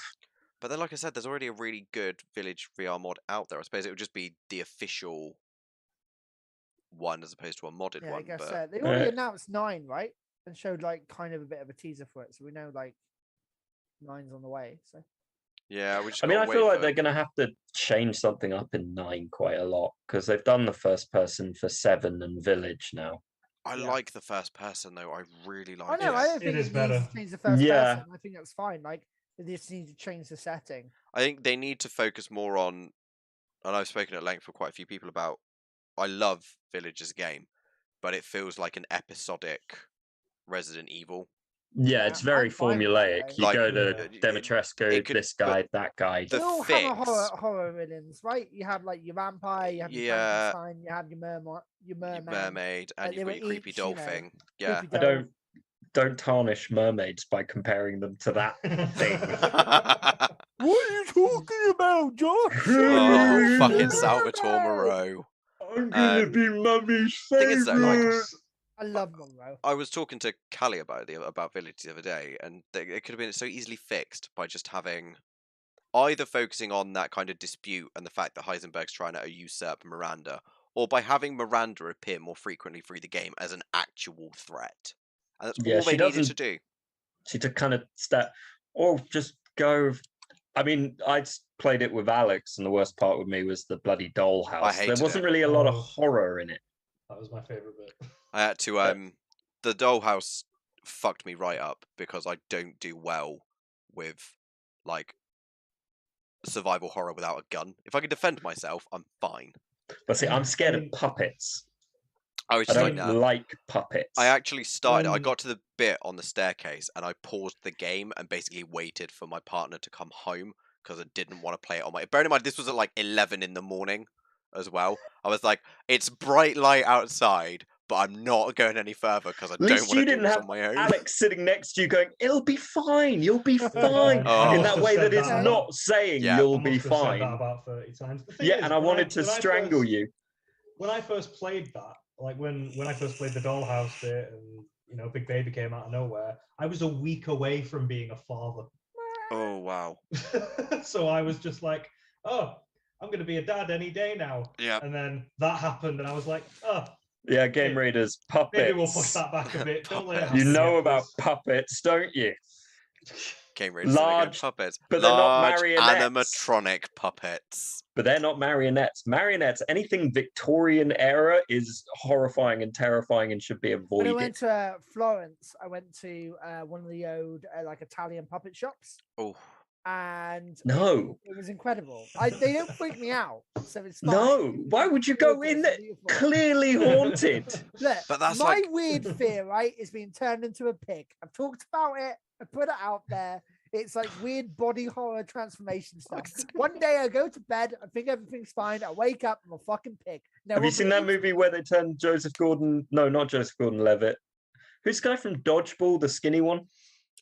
But then, like I said, there's already a really good Village VR mod out there. I suppose it would just be the official one as opposed to a modded Yeah, I one. guess But they already announced 9, right? And showed like kind of a bit of a teaser for it, so we know like 9's on the way. So Yeah, we just I mean, I gotta feel wait like for- they're going to have to change something up in 9 quite a lot because they've done the first person for 7 and Village now. I Yeah. like the first person though. I really I like know. it. I don't think It is it needs better. to change the first Yeah. person. I think that's fine. Like they just need to change the setting. I think they need to focus more on, and I've spoken at length with quite a few people about. I love Village as a game, but it feels like an episodic Resident Evil. Yeah, Yeah, it's very I'm fine with that, formulaic. though. You Like, go to it Dimitrescu, could- this guy, that guy. The They all have a fix- horror villains, right? You have like your vampire, you have your Yeah. Frankenstein, you have your mermaid, Your mermaid, and Like, they you've got were your creepy each, doll you know, thing. Yeah. creepy I doll. don't tarnish mermaids by comparing them to that thing. What are you talking about, Josh? Oh, fucking Salvatore Moreau. I'm gonna Um, be mummy's thing is though, like, favourite. I love Monroe. I was talking to Callie about Village the other day, and it could have been so easily fixed by just having either focusing on that kind of dispute and the fact that Heisenberg's trying to usurp Miranda, or by having Miranda appear more frequently through the game as an actual threat. And that's Yeah, all she they needed to doesn't- do. She to kind of step, or just go. I mean, played it with Alex, and the worst part with me was the bloody dollhouse. There hated wasn't it. really a lot of Oh. horror in it. That was my favorite bit. I had to the dollhouse fucked me right up because I don't do well with like survival horror without a gun. If I can defend myself, I'm fine. But see, I'm scared mean- of puppets. I was I just like, don't nah. like puppets. I actually started. I When- got to the bit on the staircase and I paused the game and basically waited for my partner to come home because I didn't want to play it on my. Bearing in mind, this was at like 11 in the morning as well. I was like, it's bright light outside, but I'm not going any further because I At don't least want you to do didn't this have on my own. Alex sitting next to you going, "It'll be fine. You'll be fine." Oh. In must that have way said that is that. not saying Yeah. you'll I be must have said that fine. about 30 times. The thing Yeah, is, and I wanted to when strangle first- you. When I first played that, like when I first played the Dollhouse bit, and Big Baby came out of nowhere, I was a week away from being a father. Oh wow. So I was just like, oh, I'm gonna be a dad any day now. Yeah. And then that happened, and I was like, oh, Yeah, Game Raiders, puppets. maybe we'll push that back a bit. Don't let it Puppets. happen You know yet, about please. puppets, don't you? Game Raiders are Large, good puppets, but they're not large marionettes. animatronic puppets. But they're not marionettes. Marionettes, anything Victorian era is horrifying and terrifying and should be When I avoided. went to Florence, I went to one of the old like Italian puppet shops, Oh, and No. it was incredible. They don't freak me out, so it's fine. No, why would you go Gorgeous in and there? beautiful. Clearly haunted. Look, But that's my like- weird fear, right, is being turned into a pig. I've talked about it. I put it out there. It's like weird body horror transformation stuff. One day I go to bed, I think everything's fine. I wake up, I'm a fucking pig. No Have you one seen that believes movie me. where they turned Joseph Gordon? No, not Joseph Gordon-Levitt. Who's the guy from Dodgeball, the skinny one?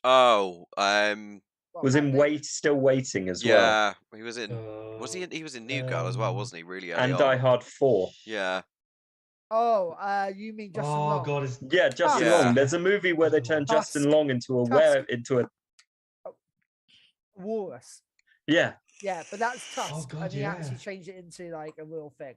oh, What, Was in Matt Damon? Still Waiting as well. yeah. He was in. Was he? Uh, He was in New Girl as well, wasn't he? Really early And on. Die Hard 4. Yeah. Oh, you mean Justin Oh Long? God, is Yeah, Justin Yeah. Long. There's a movie where they turn Tusk. Justin Long into a Walrus. yeah. Yeah, but that's Tusk, God, and he yeah. actually changed it into like a real thing.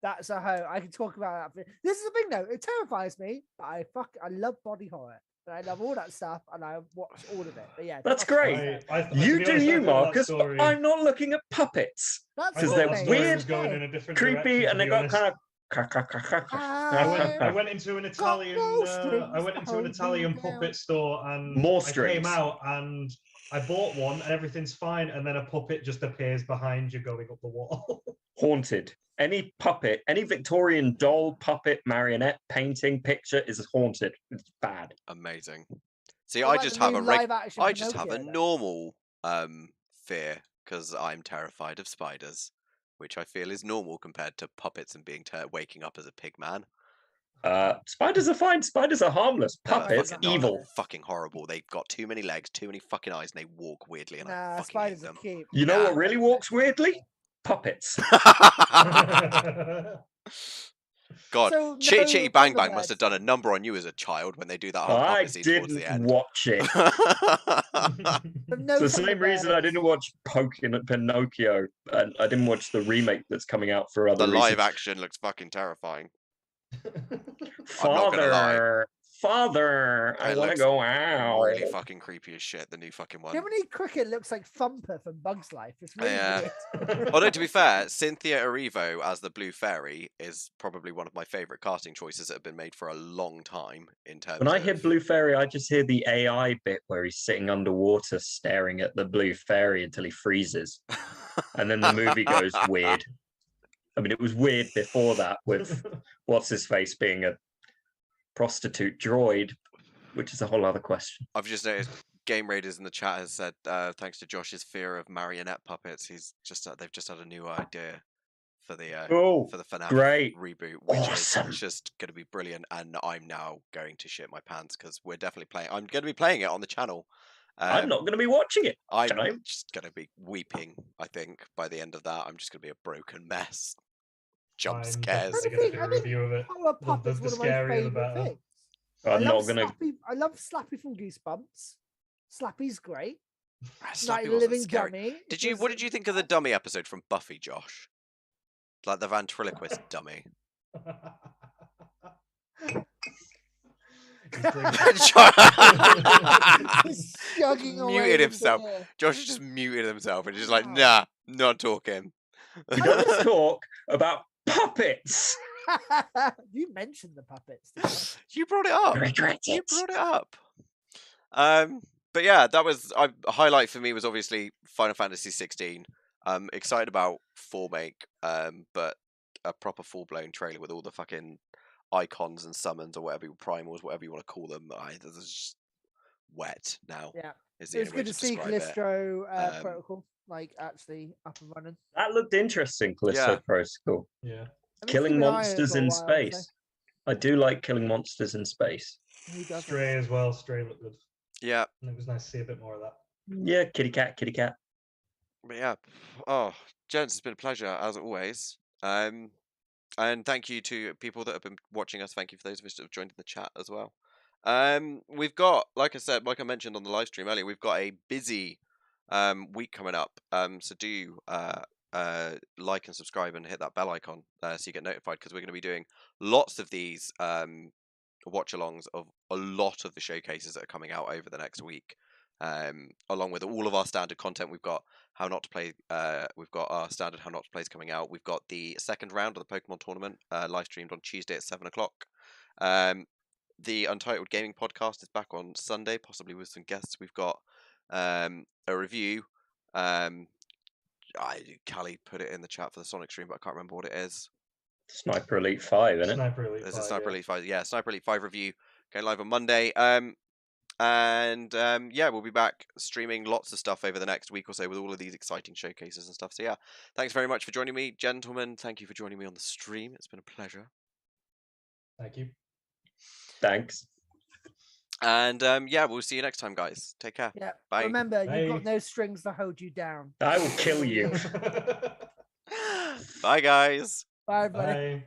That's a hoe. I can talk about that. This is the thing, though. It terrifies me, but I love body horror, and I love all that stuff, and I watch all of it. But yeah, That's Tusk great. is, You to be do honest, I you, thought that Marcus, story- but I'm not looking at puppets. That's I 'cause thought they're that okay. story weird, was going in a different Creepy, direction, and to they be got honest. kind of. I went into an Italian. no I strings went into an to hold Italian me down. puppet store, and More I came strings. out and I bought one, and everything's fine. And then a puppet just appears behind you, going up the wall. Haunted. Any puppet, any Victorian doll, puppet, marionette, painting, picture is haunted. It's bad. Amazing. See, What I about just the have new a reg- live-action I just have a Pinocchio, then? normal fear because I'm terrified of spiders, which I feel is normal compared to puppets and being waking up as a pig man. Spiders are fine. Spiders are harmless. No, they're Puppets, fucking not. evil. They're fucking horrible. They've got too many legs, too many fucking eyes, and they walk weirdly, and I Nah, fucking hate spiders are them. cute. You know Nah. what really walks weirdly? Puppets. God, So, Chitty no Chitty Bang Bang Thunderbirds. must have done a number on you as a child when they do that whole I puppet scene towards the didn't end. watch it. So no It's the same reason I Thunderbirds. didn't watch Pinocchio, and I didn't watch the remake that's coming out for other The reasons. live action looks fucking terrifying. not gonna lie. Father, Father, I It want to looks go out. really fucking creepy as shit. The new fucking one. Jiminy Cricket looks like Thumper from Bug's Life. It's really Yeah. weird. Although to be fair, Cynthia Erivo as the Blue Fairy is probably one of my favourite casting choices that have been made for a long time. In terms When I of hear Blue Fairy, I just hear the AI bit where he's sitting underwater staring at the Blue Fairy until he freezes. And then the movie goes weird. I mean, it was weird before that with what's-his-face being a prostitute droid, which is a whole other question. I've just noticed Game Raiders in the chat has said, thanks to Josh's fear of marionette puppets, they've just had a new idea for the FNAF great. reboot, which Awesome. is just going to be brilliant. And I'm now going to shit my pants because we're definitely playing. I'm going to be playing it on the channel. I'm not going to be watching it. I'm just going to be weeping. I think by the end of that, I'm just going to be a broken mess. Jump I'm scares. definitely gonna do a review of it. Power Pup is The one of my scarier, the favourite better. things. I'm not going to. I love Slappy from Goosebumps. Slappy's great. Slappy Night of the wasn't Living scary. Dummy. What did you think of the dummy episode from Buffy, Josh? Like the ventriloquist dummy. He's chugging away Muted into himself. the- Josh just muted himself and just like, nah, not talking. We don't talk about puppets. You mentioned the puppets. didn't You brought it up. Regret You it. brought it up. But yeah, that was a highlight for me was obviously Final Fantasy 16. Excited about Full Make, but a proper full blown trailer with all the fucking icons and summons or whatever, primals, whatever you want to call them. This is just wet now. Yeah. Is the It was only way good to to see describe it. Callisto Protocol actually up and running. That looked interesting, Callisto Yeah. Protocol. Yeah. I've been Killing keeping an eye on it monsters for a in while, so space. I do like killing monsters in space. who doesn't? Stray as well. Stray looked good. Yeah, And it was nice to see a bit more of that. Yeah, kitty cat, kitty cat. but yeah. Oh, gents, it's been a pleasure as always. And thank you to people that have been watching us. Thank you for those of us that have joined in the chat as well. We've got, like I mentioned on the live stream earlier, we've got a busy week coming up. So do like and subscribe and hit that bell icon so you get notified because we're going to be doing lots of these watch-alongs of a lot of the showcases that are coming out over the next week. Along with all of our standard content, we've got How Not to Play. We've got our standard How Not to Plays coming out. We've got the second round of the Pokemon tournament live streamed on Tuesday at 7 o'clock. The Untitled Gaming Podcast is back on Sunday, possibly with some guests. We've got a review. Callie put it in the chat for the Sonic stream, but I can't remember what it is. Sniper Elite 5, isn't it? Sniper Elite There's 5, a Sniper yeah. Elite 5. Yeah, Sniper Elite 5 review going live on Monday. Yeah, we'll be back streaming lots of stuff over the next week or so with all of these exciting showcases and stuff. So yeah, thanks very much for joining me, gentlemen. Thank you for joining me on the stream. It's been a pleasure. Thank you. Thanks. And yeah, we'll see you next time, guys. Take care. Yeah. Bye. Remember, you've got Bye. no strings to hold you down. I will kill you. Bye, guys. Bye, everybody. Bye.